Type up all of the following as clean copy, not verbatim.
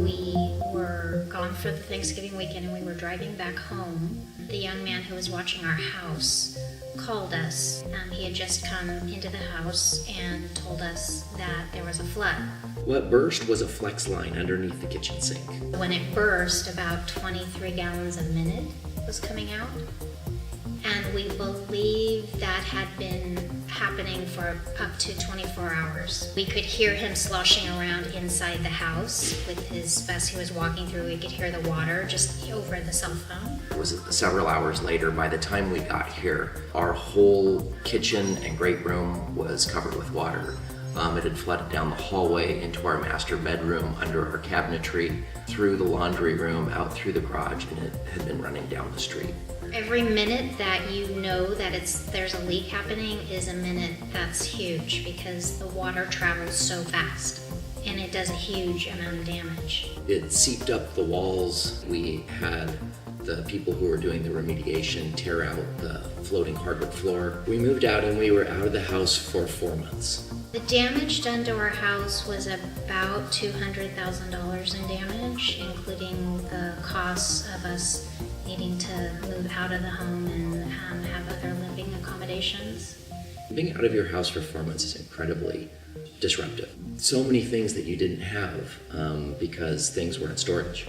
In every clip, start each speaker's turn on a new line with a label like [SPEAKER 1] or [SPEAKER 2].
[SPEAKER 1] we were gone for the Thanksgiving weekend and we were driving back home, the young man who was watching our house called us. He had just come into the house and told us that there was a flood.
[SPEAKER 2] What burst was a flex line underneath the kitchen sink.
[SPEAKER 1] When it burst, about 23 gallons a minute was coming out. And we believe that had been happening for up to 24 hours. We could hear him sloshing around inside the house as he was walking through. We could hear the water just over the cell phone.
[SPEAKER 2] It was several hours later. By the time we got here, our whole kitchen and great room was covered with water. It had flooded down the hallway into our master bedroom, under our cabinetry, through the laundry room, out through the garage, and it had been running down the street.
[SPEAKER 1] Every minute that you know that there's a leak happening is a minute that's huge, because the water travels so fast and it does a huge amount of damage.
[SPEAKER 2] It seeped up the walls. We had the people who were doing the remediation tear out the floating hardwood floor. We moved out and we were out of the house for 4 months.
[SPEAKER 1] The damage done to our house was about $200,000 in damage, including the costs of us needing to move out of the home and have other living accommodations.
[SPEAKER 2] Being out of your house for 4 months is incredibly disruptive. So many things that you didn't have because things were in storage.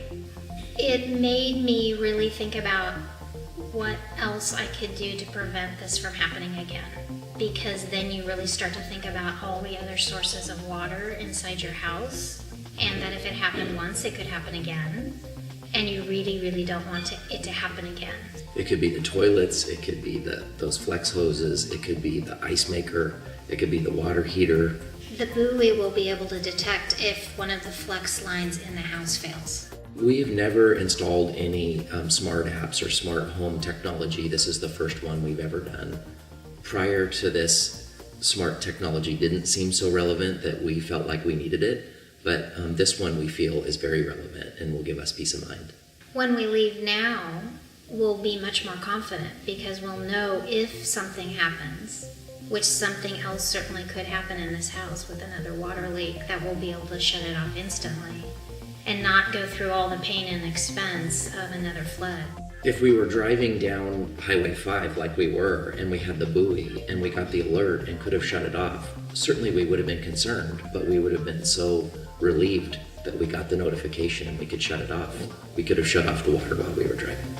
[SPEAKER 1] It made me really think about what else I could do to prevent this from happening again. Because then you really start to think about all the other sources of water inside your house, and that if it happened once, it could happen again. And you really, really don't want it to happen again.
[SPEAKER 2] It could be the toilets, it could be those flex hoses, it could be the ice maker, it could be the water heater.
[SPEAKER 1] The buoy will be able to detect if one of the flex lines in the house fails.
[SPEAKER 2] We've never installed any smart apps or smart home technology. This is the first one we've ever done. Prior to this, smart technology didn't seem so relevant that we felt like we needed it, but this one we feel is very relevant and will give us peace of mind.
[SPEAKER 1] When we leave now, we'll be much more confident, because we'll know if something happens, which something else certainly could happen in this house with another water leak, that we'll be able to shut it off instantly and not go through all the pain and expense of another flood.
[SPEAKER 2] If we were driving down Highway 5 like we were, and we had the buoy, and we got the alert and could have shut it off, certainly we would have been concerned, but we would have been so relieved that we got the notification and we could shut it off. We could have shut off the water while we were driving.